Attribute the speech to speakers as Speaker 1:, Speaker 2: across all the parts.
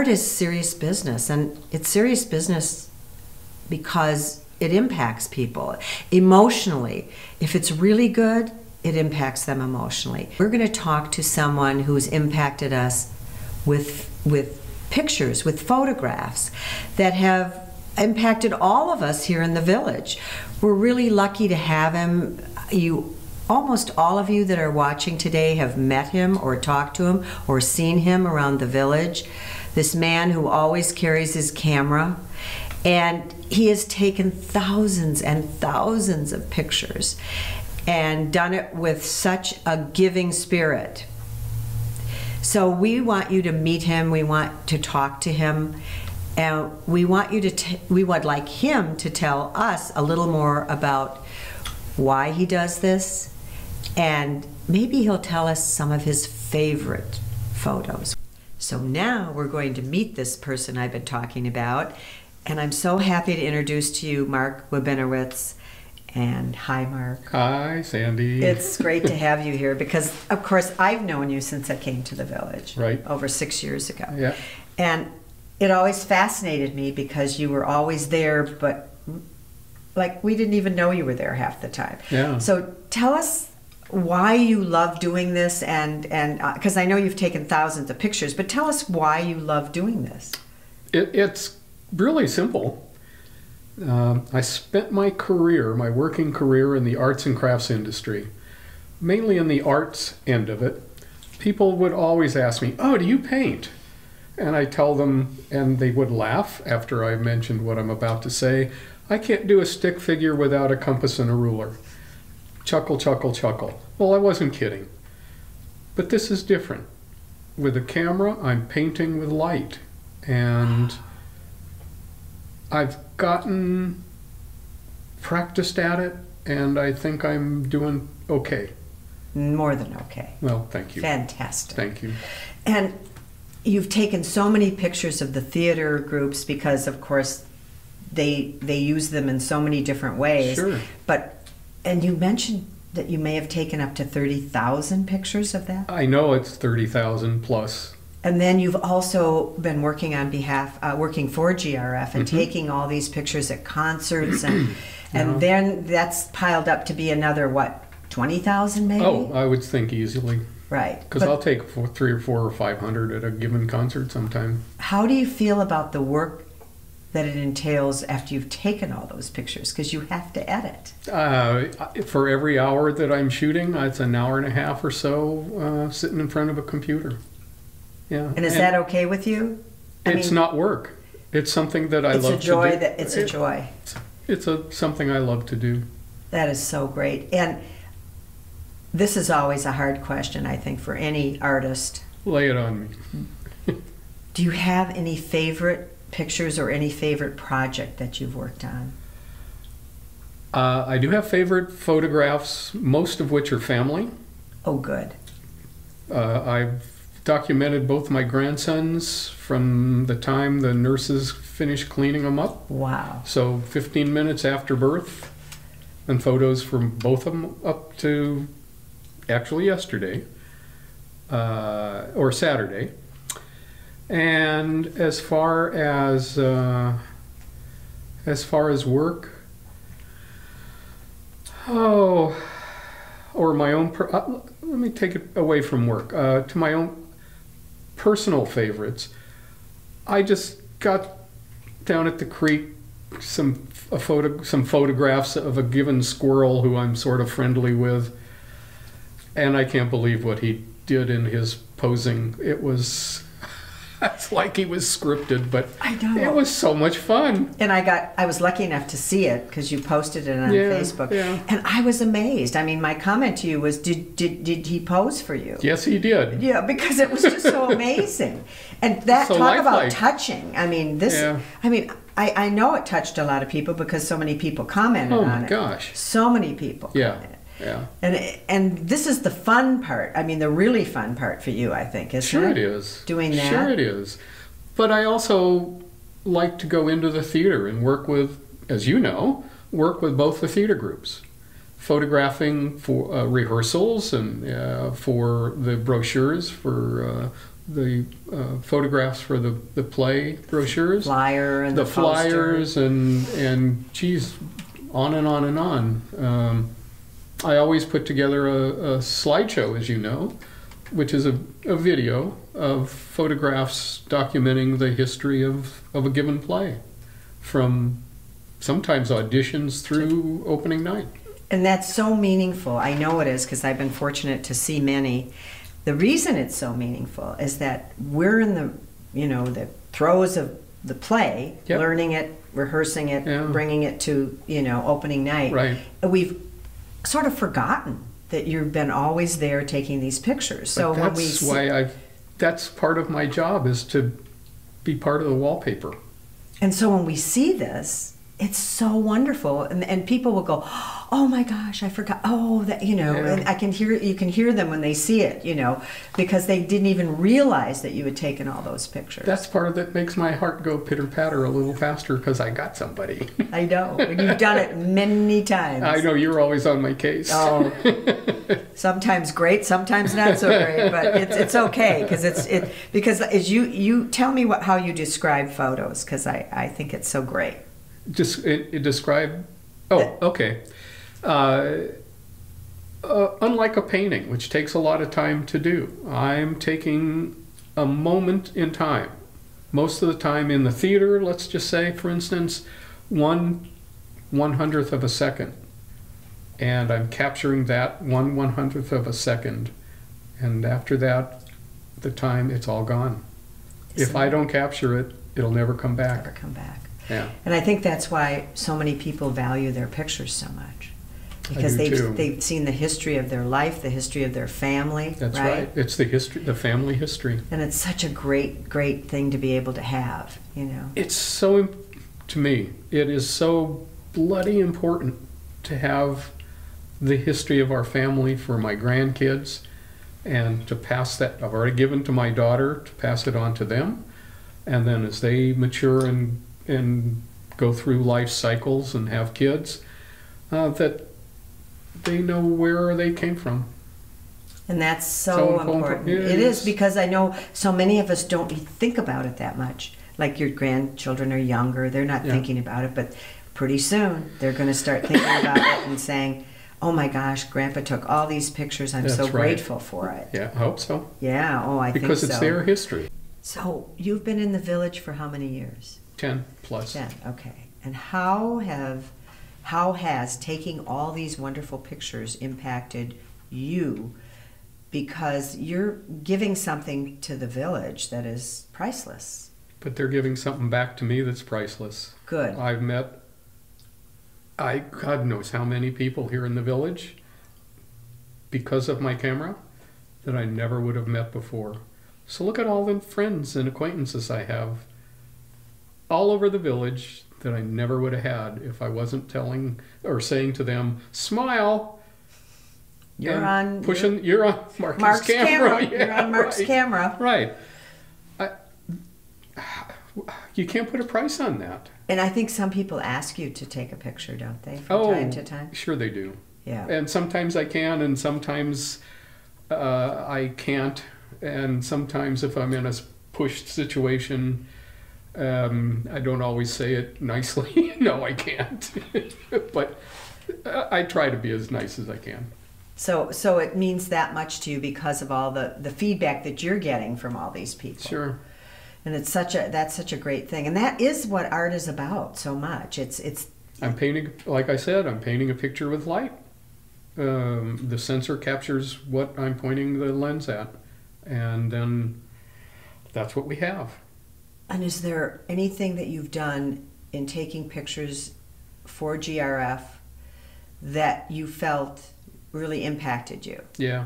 Speaker 1: art is serious business, and it's serious business because it impacts people emotionally. If it's really good, it impacts them emotionally. We're going to talk to someone who's impacted us with pictures, with photographs that have impacted all of us here in the village. We're really lucky to have him. Almost all of you that are watching today have met him or talked to him or seen him around the village. This man who always carries his camera, and he has taken thousands and thousands of pictures and done it with such a giving spirit. So we want you to meet him, we want to talk to him, and we would like him to tell us a little more about why he does this, and maybe he'll tell us some of his favorite photos. So now we're going to meet this person I've been talking about, and I'm so happy to introduce to you Mark Wabinowitz. And hi, Mark.
Speaker 2: Hi, Sandy.
Speaker 1: It's great to have you here because, of course, I've known you since I came to the village.
Speaker 2: Right.
Speaker 1: Over 6 years ago.
Speaker 2: Yeah.
Speaker 1: And it always fascinated me because you were always there, but like we didn't even know you were there half the time.
Speaker 2: Yeah.
Speaker 1: So tell us why you love doing this, and because I know you've taken thousands of pictures, but tell us why you love doing this.
Speaker 2: It's really simple. I spent my working career in the arts and crafts industry, mainly in the arts end of it. People would always ask me, "Oh, do you paint?" And I tell them, and they would laugh after I mentioned what I'm about to say, "I can't do a stick figure without a compass and a ruler." Chuckle, chuckle, chuckle. Well, I wasn't kidding. But this is different. With a camera, I'm painting with light. And I've gotten practiced at it, and I think I'm doing okay.
Speaker 1: More than okay.
Speaker 2: Well, thank you.
Speaker 1: Fantastic.
Speaker 2: Thank you.
Speaker 1: And you've taken so many pictures of the theater groups because, of course, they use them in so many different ways.
Speaker 2: Sure.
Speaker 1: And you mentioned that you may have taken up to 30,000 pictures of that?
Speaker 2: I know it's 30,000 plus.
Speaker 1: And then you've also been working on working for GRF and taking all these pictures at concerts, and then that's piled up to be another, what, 20,000 maybe?
Speaker 2: Oh, I would think easily.
Speaker 1: Right.
Speaker 2: Because I'll take 3 or 4 or 500 at a given concert sometime.
Speaker 1: How do you feel about the work that it entails after you've taken all those pictures? Because you have to edit.
Speaker 2: For every hour that I'm shooting, it's an hour and a half or so sitting in front of a computer. Yeah.
Speaker 1: And is that okay with you?
Speaker 2: It's not work. It's something that I love to do.
Speaker 1: It's a joy.
Speaker 2: It's something I love to do.
Speaker 1: That is so great. And this is always a hard question, I think, for any artist.
Speaker 2: Lay it on me.
Speaker 1: Do you have any favorite pictures or any favorite project that you've worked on?
Speaker 2: I do have favorite photographs, most of which are family.
Speaker 1: Oh, good.
Speaker 2: I've documented both my grandsons from the time the nurses finished cleaning them up.
Speaker 1: Wow.
Speaker 2: So 15 minutes after birth, and photos from both of them up to actually yesterday or Saturday. And as far as work, or my own, let me take it away from work, to my own personal favorites. I just got down at the creek some photographs of a given squirrel who I'm sort of friendly with, and I can't believe what he did in his posing. It was it's like he was scripted, but
Speaker 1: I know.
Speaker 2: It was so much fun.
Speaker 1: And I was lucky enough to see it because you posted it on Facebook, and I was amazed. I mean, my comment to you was, did he pose for you?
Speaker 2: Yes, he did.
Speaker 1: Yeah, because it was just so amazing. And that,
Speaker 2: so
Speaker 1: talk
Speaker 2: lifelike.
Speaker 1: About touching. I mean, this. Yeah. I mean, I know it touched a lot of people because so many people commented on it.
Speaker 2: Oh my gosh.
Speaker 1: So many people.
Speaker 2: Yeah. Yeah.
Speaker 1: And this is the fun part. I mean, the really fun part for you, I think, isn't it?
Speaker 2: Sure it is.
Speaker 1: Doing that.
Speaker 2: Sure it is. But I also like to go into the theater and work with, as you know, both the theater groups. Photographing for rehearsals and for the brochures for photographs for the play brochures,
Speaker 1: Flyer and
Speaker 2: the
Speaker 1: the
Speaker 2: flyers,
Speaker 1: poster.
Speaker 2: and geez, on and on and on. I always put together a slideshow, as you know, which is a video of photographs documenting the history of a given play, from sometimes auditions through opening night.
Speaker 1: And that's so meaningful. I know it is, because I've been fortunate to see many. The reason it's so meaningful is that we're in the throes of the play,
Speaker 2: Yep.
Speaker 1: learning it, rehearsing it,
Speaker 2: Yeah.
Speaker 1: bringing it to, opening night.
Speaker 2: Right.
Speaker 1: We've sort of forgotten that you've been always there taking these pictures. So
Speaker 2: But
Speaker 1: when we
Speaker 2: that's why that's part of my job, is to be part of the wallpaper.
Speaker 1: And so when we see this, it's so wonderful, and people will go, "Oh my gosh, I forgot." Oh, that
Speaker 2: Yeah.
Speaker 1: and you can hear them when they see it, because they didn't even realize that you had taken all those pictures.
Speaker 2: That's part of that makes my heart go pitter patter a little faster, because I got somebody.
Speaker 1: I know, and you've done it many times.
Speaker 2: I know you're always on my case.
Speaker 1: Oh, sometimes great, sometimes not so great, but it's okay, because as you tell me how you describe photos, because I think it's so great.
Speaker 2: Just it describe. Oh, okay. Unlike a painting, which takes a lot of time to do, I'm taking a moment in time. Most of the time in the theater, let's just say, for instance, 1/100th of a second, and I'm capturing that 1/100th of a second, and after that, the time, it's all gone. If I don't capture it, it'll never come back.
Speaker 1: Never come back.
Speaker 2: Yeah.
Speaker 1: And I think that's why so many people value their pictures so much, because
Speaker 2: I do too.
Speaker 1: they've seen the history of their life, the history of their family.
Speaker 2: That's right. It's the history, the family history.
Speaker 1: And it's such a great thing to be able to have,
Speaker 2: It's so, to me, it is so bloody important to have the history of our family for my grandkids, and to pass that. I've already given to my daughter, to pass it on to them, and then as they mature and go through life cycles and have kids, that they know where they came from.
Speaker 1: And that's so important. It is, because I know so many of us don't think about it that much. Like your grandchildren are younger, they're not thinking about it, but pretty soon they're going to start thinking about it and saying, "Oh my gosh, Grandpa took all these pictures. I'm so grateful for it."
Speaker 2: Yeah, I hope so.
Speaker 1: Yeah, I think so.
Speaker 2: Because it's their history.
Speaker 1: So you've been in the village for how many years?
Speaker 2: 10 plus.
Speaker 1: 10, okay. And how has taking all these wonderful pictures impacted you? Because you're giving something to the village that is priceless.
Speaker 2: But they're giving something back to me that's priceless.
Speaker 1: Good.
Speaker 2: I've met, God knows how many people here in the village, because of my camera, that I never would have met before. So look at all the friends and acquaintances I have all over the village that I never would have had if I wasn't telling or saying to them, "Smile."
Speaker 1: You're on
Speaker 2: Mark's camera. Yeah,
Speaker 1: you're on Mark's camera.
Speaker 2: Right. You can't put a price on that.
Speaker 1: And I think some people ask you to take a picture, don't they, from time to time?
Speaker 2: Sure they do.
Speaker 1: Yeah.
Speaker 2: And sometimes I can, and sometimes I can't. And sometimes if I'm in a pushed situation, I don't always say it nicely. No, I can't. But I try to be as nice as I can.
Speaker 1: So it means that much to you because of all the feedback that you're getting from all these people.
Speaker 2: Sure.
Speaker 1: And that's such a great thing. And that is what art is about so much.
Speaker 2: I'm painting, like I said, I'm painting a picture with light. The sensor captures what I'm pointing the lens at. And then that's what we have.
Speaker 1: And is there anything that you've done in taking pictures for GRF that you felt really impacted you?
Speaker 2: Yeah.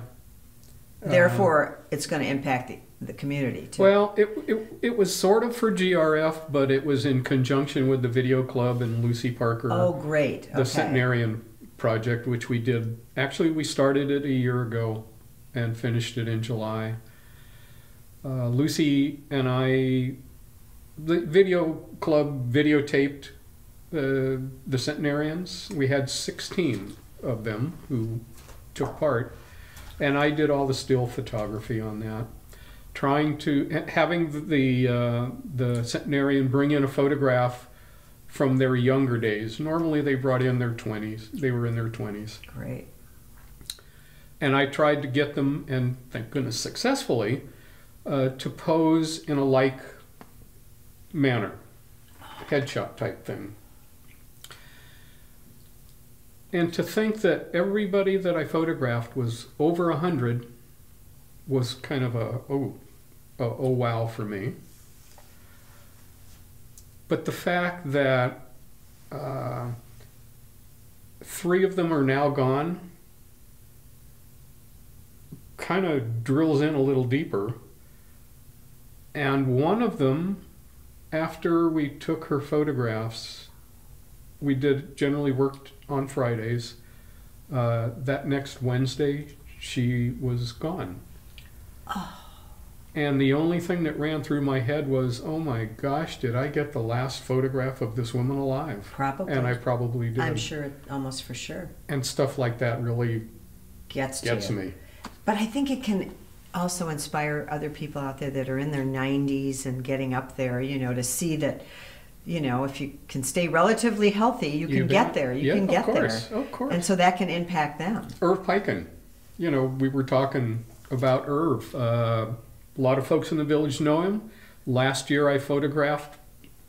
Speaker 1: Therefore, it's going to impact the community too.
Speaker 2: Well, it was sort of for GRF, but it was in conjunction with the Video Club and Lucy Parker.
Speaker 1: Oh, great. Okay.
Speaker 2: The Centenarian Project, which we did. Actually, we started it a year ago and finished it in July. Lucy and I, the Video Club videotaped the centenarians. We had 16 of them who took part, and I did all the still photography on that. trying to having the centenarian bring in a photograph from their younger days. Normally they brought in their 20s. They were in their 20s.
Speaker 1: Great.
Speaker 2: And I tried to get them, and thank goodness successfully, to pose in a like manner, headshot type thing. And to think that everybody that I photographed was over 100 was kind of a oh wow for me. But the fact that 3 of them are now gone kind of drills in a little deeper. And one of them, after we took her photographs, we generally worked on Fridays. That next Wednesday, she was gone.
Speaker 1: Oh.
Speaker 2: And the only thing that ran through my head was, oh my gosh, did I get the last photograph of this woman alive?
Speaker 1: Probably.
Speaker 2: And I probably did.
Speaker 1: I'm sure, almost for sure.
Speaker 2: And stuff like that really
Speaker 1: gets
Speaker 2: me.
Speaker 1: But I think it can also inspire other people out there that are in their 90s and getting up there, you know, to see that, you know, if you can stay relatively healthy, you can get there. You can get there.
Speaker 2: Of course.
Speaker 1: And so that can impact them.
Speaker 2: Irv Piken. You know, we were talking about Irv. A lot of folks in the village know him. Last year I photographed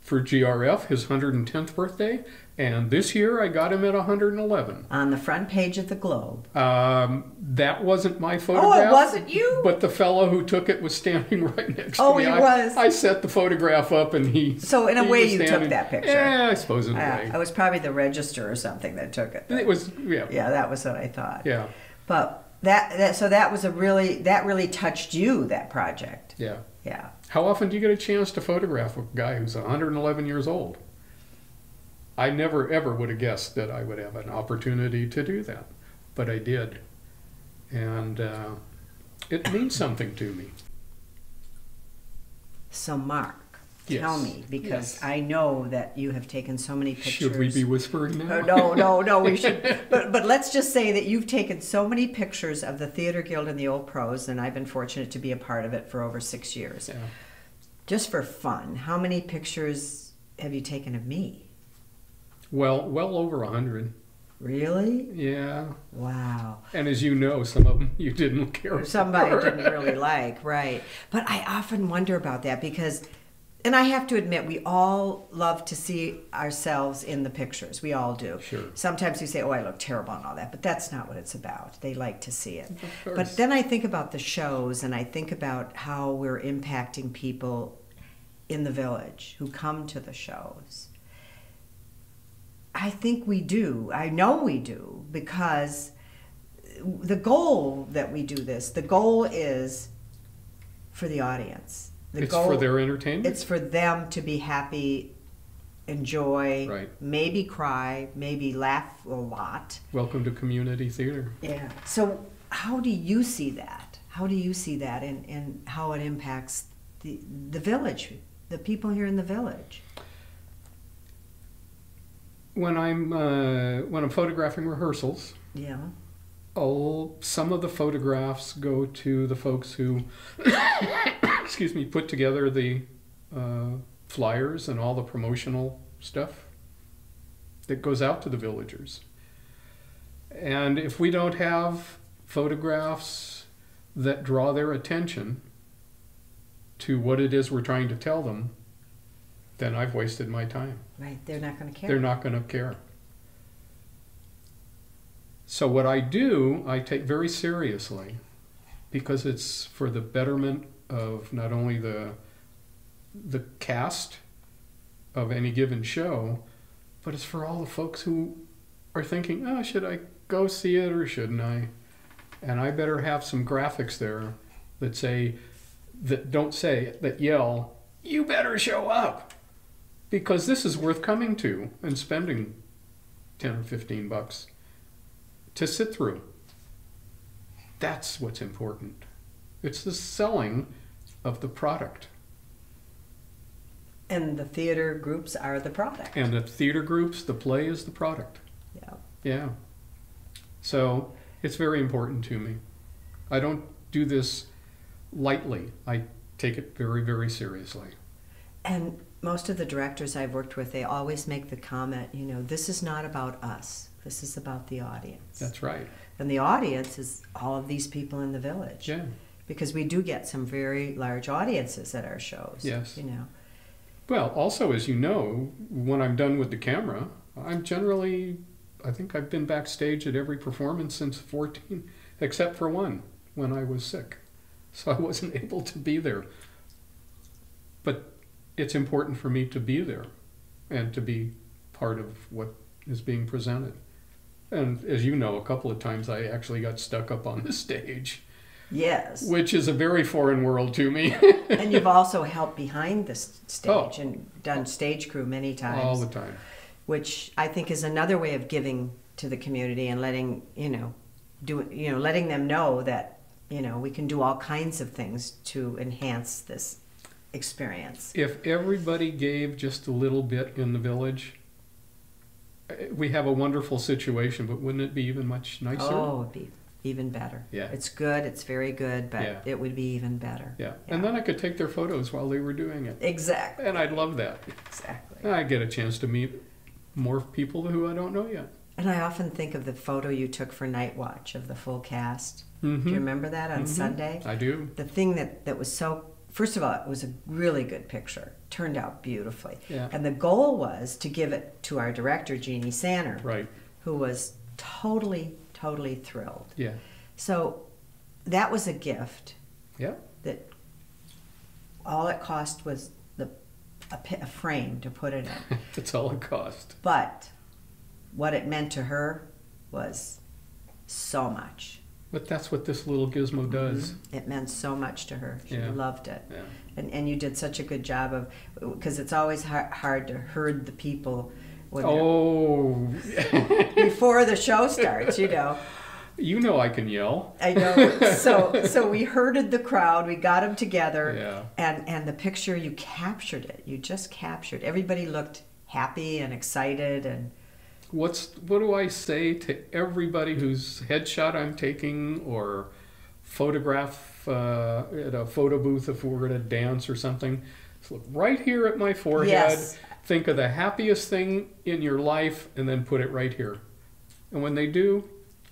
Speaker 2: for GRF his 110th birthday, and this year I got him at 111.
Speaker 1: On the front page of the Globe.
Speaker 2: That wasn't my photograph.
Speaker 1: Oh, it wasn't you?
Speaker 2: But the fellow who took it was standing right next to me.
Speaker 1: Oh, he was?
Speaker 2: I set the photograph up and he...
Speaker 1: So in a way you took that picture?
Speaker 2: Yeah, I suppose in a way.
Speaker 1: It was probably the register or something that took it.
Speaker 2: It was, yeah.
Speaker 1: Yeah, that was what I thought.
Speaker 2: Yeah.
Speaker 1: But that was that really touched you, that project.
Speaker 2: Yeah.
Speaker 1: Yeah.
Speaker 2: How often do you get a chance to photograph a guy who's 111 years old? I never ever would have guessed that I would have an opportunity to do that, but I did. And it means something to me.
Speaker 1: So Mark,
Speaker 2: yes.
Speaker 1: Tell me, because
Speaker 2: yes.
Speaker 1: I know that you have taken so many pictures.
Speaker 2: Should we be whispering now?
Speaker 1: No, we should. But let's just say that you've taken so many pictures of the Theater Guild and the Old Pros, and I've been fortunate to be a part of it for over 6 years.
Speaker 2: Yeah.
Speaker 1: Just for fun, how many pictures have you taken of me?
Speaker 2: Well over 100.
Speaker 1: Really?
Speaker 2: Yeah.
Speaker 1: Wow.
Speaker 2: And as you know, some of them you didn't care
Speaker 1: Somebody
Speaker 2: for.
Speaker 1: didn't really like, right. But I often wonder about that because, and I have to admit, we all love to see ourselves in the pictures. We all do.
Speaker 2: Sure.
Speaker 1: Sometimes we say, oh, I look terrible and all that, but that's not what it's about. They like to see it.
Speaker 2: Of course.
Speaker 1: But then I think about the shows and I think about how we're impacting people in the village who come to the shows. I think we do. I know we do, because the goal that we do this, the goal is for the audience.
Speaker 2: It's for their entertainment?
Speaker 1: It's for them to be happy, enjoy,
Speaker 2: right.
Speaker 1: Maybe cry, maybe laugh a lot.
Speaker 2: Welcome to community theater.
Speaker 1: Yeah. So how do you see that? How do you see that and how it impacts the village, the people here in the village?
Speaker 2: When I'm photographing rehearsals,
Speaker 1: yeah,
Speaker 2: some of the photographs go to the folks who, excuse me, put together the flyers and all the promotional stuff that goes out to the villagers. And if we don't have photographs that draw their attention to what it is we're trying to tell them, then I've wasted my time.
Speaker 1: Right, they're not going to care.
Speaker 2: They're not going to care. So what I do, I take very seriously, because it's for the betterment of not only the cast of any given show, but it's for all the folks who are thinking, oh, should I go see it or shouldn't I? And I better have some graphics there that yell, you better show up. Because this is worth coming to and spending 10 or 15 bucks to sit through. That's what's important. It's the selling of the product.
Speaker 1: And the theater groups are the product.
Speaker 2: And the theater groups, the play is the product.
Speaker 1: Yeah.
Speaker 2: Yeah. So it's very important to me. I don't do this lightly. I take it very, very seriously.
Speaker 1: And most of the directors I've worked with, they always make the comment, this is not about us. This is about the audience.
Speaker 2: That's right.
Speaker 1: And the audience is all of these people in the village.
Speaker 2: Yeah.
Speaker 1: Because we do get some very large audiences at our shows.
Speaker 2: Yes. Well, also, as you know, when I'm done with the camera, I think I've been backstage at every performance since 14, except for one, when I was sick. So I wasn't able to be there. But it's important for me to be there and to be part of what is being presented. And as you know, a couple of times I actually got stuck up on the stage.
Speaker 1: Yes.
Speaker 2: Which is a very foreign world to me.
Speaker 1: And you've also helped behind the stage and done stage crew many times.
Speaker 2: All the time.
Speaker 1: Which I think is another way of giving to the community and letting, letting them know that, we can do all kinds of things to enhance this experience.
Speaker 2: If everybody gave just a little bit in the village, we have a wonderful situation, but wouldn't it be even much nicer?
Speaker 1: Oh, it would be even better.
Speaker 2: Yeah.
Speaker 1: It's good, it's very good, but it would be even better.
Speaker 2: Yeah. And then I could take their photos while they were doing it.
Speaker 1: Exactly.
Speaker 2: And I'd love that.
Speaker 1: Exactly.
Speaker 2: I get a chance to meet more people who I don't know yet.
Speaker 1: And I often think of the photo you took for Night Watch of the full cast. Do you remember that on Sunday?
Speaker 2: I do.
Speaker 1: The thing that was so, first of all, it was a really good picture. Turned out beautifully.
Speaker 2: Yeah.
Speaker 1: And the goal was to give it to our director, Jeannie Sanner,
Speaker 2: Right.
Speaker 1: who was totally thrilled.
Speaker 2: Yeah.
Speaker 1: So that was a gift.
Speaker 2: Yeah.
Speaker 1: That all it cost was a frame to put it in.
Speaker 2: That's all it cost.
Speaker 1: But what it meant to her was so much.
Speaker 2: But that's what this little gizmo does.
Speaker 1: It meant so much to her. She
Speaker 2: Yeah.
Speaker 1: loved it.
Speaker 2: Yeah.
Speaker 1: And you did such a good job of, because it's always hard to herd the people when before the show starts,
Speaker 2: You know I can yell.
Speaker 1: I know. So we herded the crowd. We got them together.
Speaker 2: Yeah.
Speaker 1: And the picture, you captured it. You just captured. Everybody looked happy and excited. And
Speaker 2: What do I say to everybody whose headshot I'm taking or photograph at a photo booth if we're at a dance or something? Just look right here at my forehead.
Speaker 1: Yes.
Speaker 2: Think of the happiest thing in your life and then put it right here. And when they do,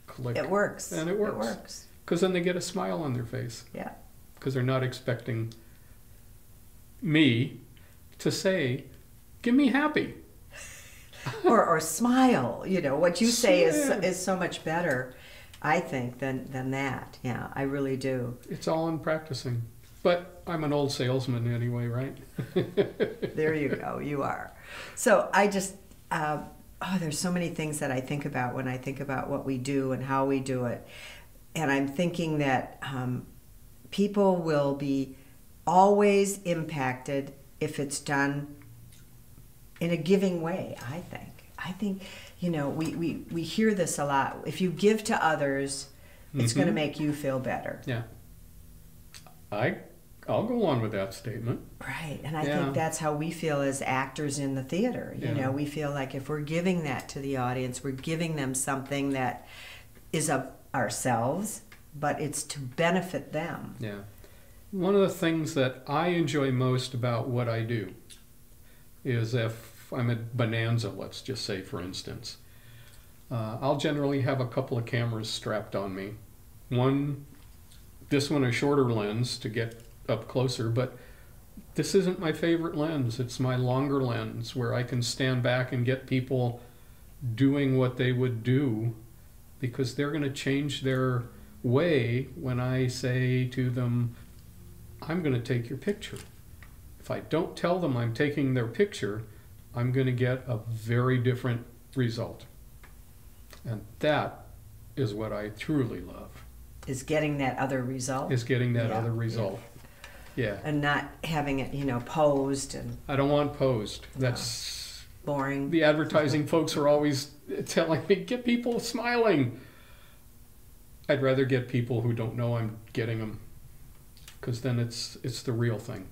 Speaker 2: click.
Speaker 1: it works.
Speaker 2: And it works.
Speaker 1: It works.
Speaker 2: Because then they get a smile on their face.
Speaker 1: Yeah.
Speaker 2: Because they're not expecting me to say, give me happy.
Speaker 1: or smile. What you say is so much better, I think, than that. Yeah, I really do.
Speaker 2: It's all in practicing. But I'm an old salesman anyway, right?
Speaker 1: There you go. You are. So I just, there's so many things that I think about when I think about what we do and how we do it. And I'm thinking that people will be always impacted if it's done in a giving way, I think, we hear this a lot. If you give to others, it's going to make you feel better.
Speaker 2: Yeah. I'll go along with that statement.
Speaker 1: Right. And I think that's how we feel as actors in the theater. We feel like if we're giving that to the audience, we're giving them something that is of ourselves, but it's to benefit them.
Speaker 2: Yeah. One of the things that I enjoy most about what I do is if I'm at Bonanza, let's just say, for instance, I'll generally have a couple of cameras strapped on me. This one a shorter lens to get up closer, but this isn't my favorite lens. It's my longer lens where I can stand back and get people doing what they would do because they're going to change their way when I say to them, I'm going to take your picture. If I don't tell them I'm taking their picture, I'm going to get a very different result. And that is what I truly love.
Speaker 1: Is getting that other result.
Speaker 2: Is getting that other result. Yeah.
Speaker 1: And not having it, posed and
Speaker 2: I don't want posed. That's
Speaker 1: boring.
Speaker 2: The advertising folks are always telling me, get people smiling. I'd rather get people who don't know I'm getting them, because then it's the real thing.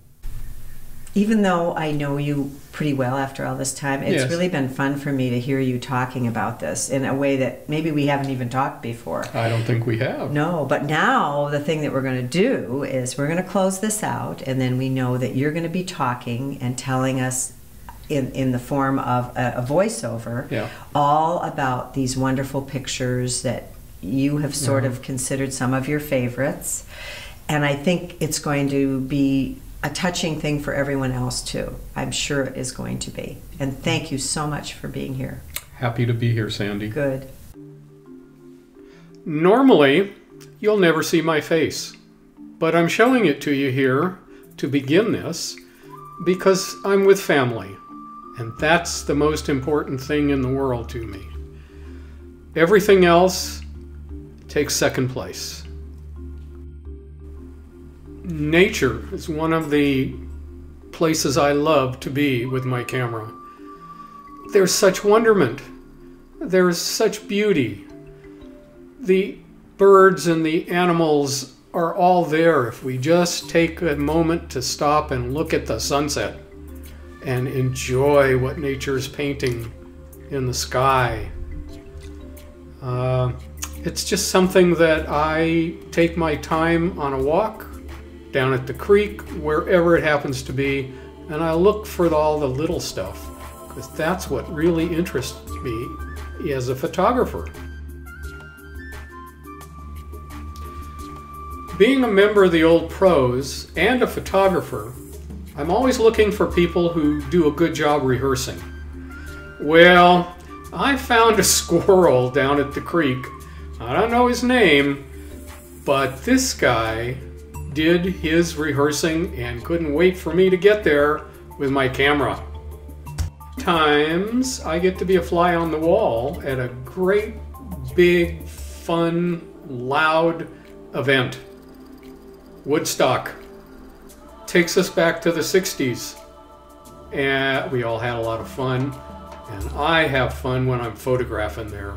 Speaker 1: Even though I know you pretty well after all this time, it's
Speaker 2: Yes.
Speaker 1: really been fun for me to hear you talking about this in a way that maybe we haven't even talked before.
Speaker 2: I don't think we have.
Speaker 1: No, but now the thing that we're going to do is we're going to close this out, and then we know that you're going to be talking and telling us in the form of a voiceover
Speaker 2: Yeah.
Speaker 1: all about these wonderful pictures that you have sort of considered some of your favorites. And I think it's going to be a touching thing for everyone else too. I'm sure it is going to be. And thank you so much for being here.
Speaker 2: Happy to be here, Sandy.
Speaker 1: Good.
Speaker 2: Normally, you'll never see my face, but I'm showing it to you here to begin this because I'm with family, and that's the most important thing in the world to me. Everything else takes second place. Nature is one of the places I love to be with my camera. There's such wonderment. There's such beauty. The birds and the animals are all there if we just take a moment to stop and look at the sunset and enjoy what nature's painting in the sky. It's just something that I take my time on a walk down at the creek, wherever it happens to be, and I look for all the little stuff, because that's what really interests me as a photographer. Being a member of the Old Pros and a photographer, I'm always looking for people who do a good job rehearsing. Well, I found a squirrel down at the creek. I don't know his name, but this guy did his rehearsing and couldn't wait for me to get there with my camera. Times I get to be a fly on the wall at a great, big, fun, loud event. Woodstock takes us back to the 60s, and we all had a lot of fun, and I have fun when I'm photographing there.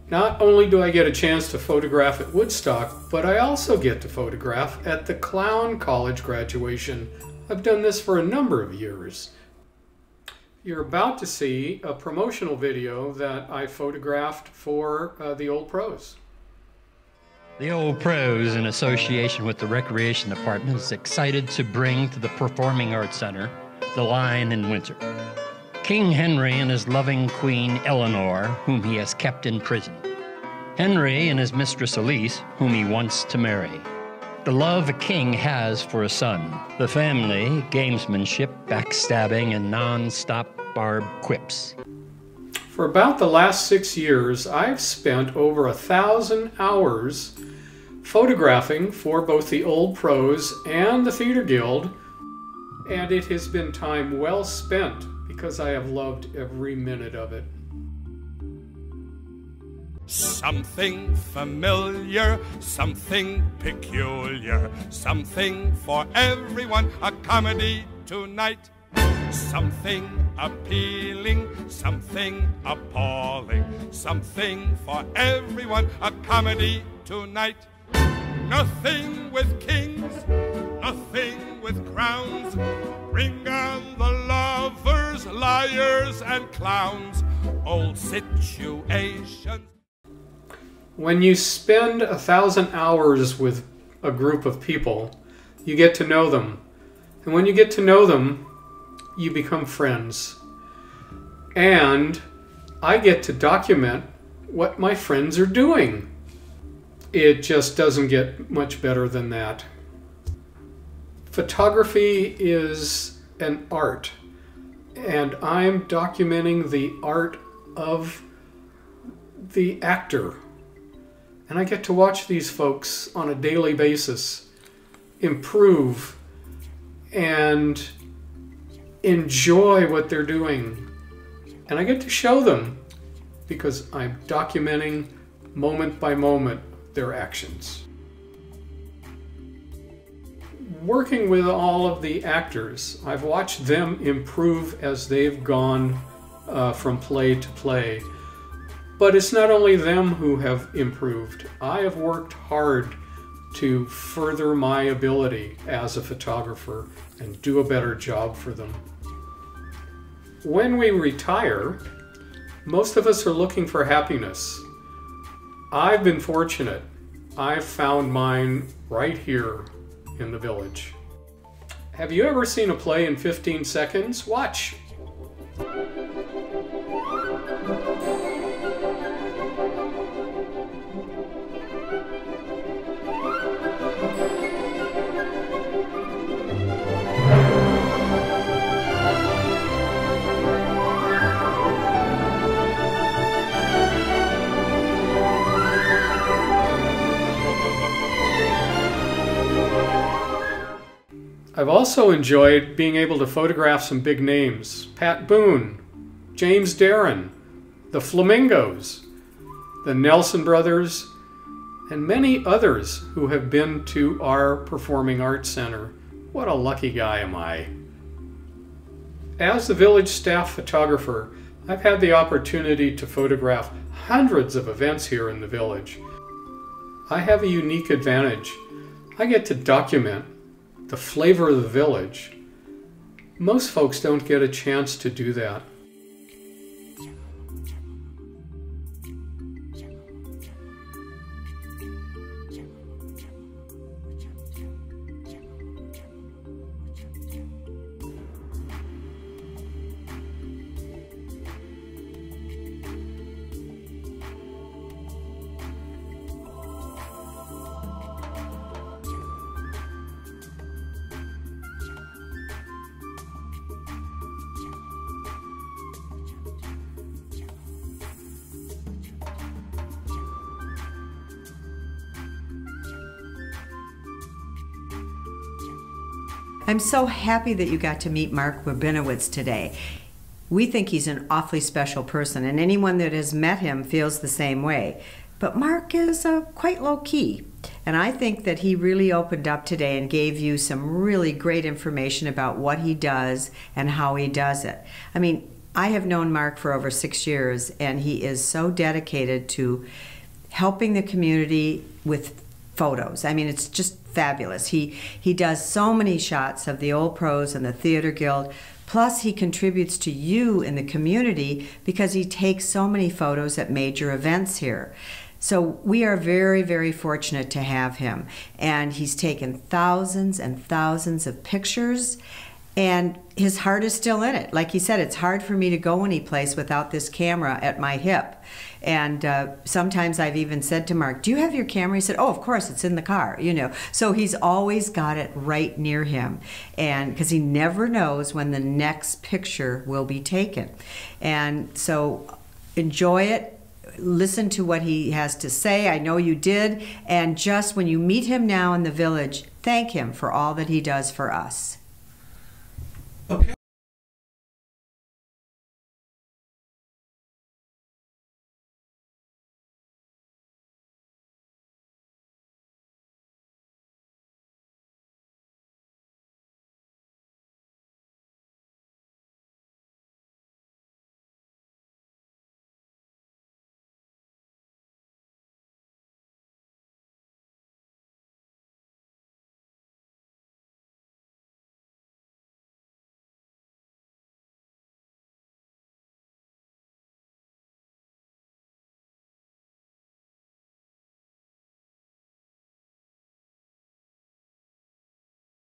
Speaker 2: Not only do I get a chance to photograph at Woodstock, but I also get to photograph at the Clown College graduation. I've done this for a number of years. You're about to see a promotional video that I photographed for the Old Pros.
Speaker 3: The Old Pros, in association with the Recreation Department, is excited to bring to the Performing Arts Center The Lion in Winter. King Henry and his loving queen Eleanor, whom he has kept in prison. Henry and his mistress Elise, whom he wants to marry. The love a king has for a son. The family, gamesmanship, backstabbing, and non-stop barbed quips.
Speaker 2: For about the last 6 years, I've spent over 1,000 hours photographing for both the Old Pros and the Theater Guild, and it has been time well spent because I have loved every minute of it.
Speaker 4: Something familiar, something peculiar, something for everyone, a comedy tonight. Something appealing, something appalling, something for everyone, a comedy tonight. Nothing with kings, nothing with crowns, bring on the lovers, liars, and clowns, old situations.
Speaker 2: When you spend 1,000 hours with a group of people, you get to know them. And when you get to know them, you become friends. And I get to document what my friends are doing. It just doesn't get much better than that. Photography is an art, and I'm documenting the art of the actor. And I get to watch these folks on a daily basis improve and enjoy what they're doing. And I get to show them because I'm documenting moment by moment their actions. Working with all of the actors, I've watched them improve as they've gone from play to play. But it's not only them who have improved. I have worked hard to further my ability as a photographer and do a better job for them. When we retire, most of us are looking for happiness. I've been fortunate. I've found mine right here in the village. Have you ever seen a play in 15 seconds? Watch. I've also enjoyed being able to photograph some big names. Pat Boone, James Darren, the Flamingos, the Nelson Brothers, and many others who have been to our Performing Arts Center. What a lucky guy am I. As the village staff photographer, I've had the opportunity to photograph hundreds of events here in the village. I have a unique advantage. I get to document the flavor of the village. Most folks don't get a chance to do that.
Speaker 1: I'm so happy that you got to meet Mark Wabinowitz today. We think he's an awfully special person, and anyone that has met him feels the same way. But Mark is quite low-key, and I think that he really opened up today and gave you some really great information about what he does and how he does it. I mean, I have known Mark for over 6 years, and he is so dedicated to helping the community with photos. I mean, it's just fabulous. He does so many shots of the Old Pros and the Theater Guild, plus he contributes to you in the community because he takes so many photos at major events here. So we are very, very fortunate to have him. And he's taken thousands and thousands of pictures, and his heart is still in it. Like he said, it's hard for me to go any place without this camera at my hip. And sometimes I've even said to Mark, do you have your camera? He said, oh, of course, it's in the car, you know. So he's always got it right near him, and because he never knows when the next picture will be taken. And so enjoy it. Listen to what he has to say. I know you did. And just when you meet him now in the village, thank him for all that he does for us.
Speaker 5: Okay.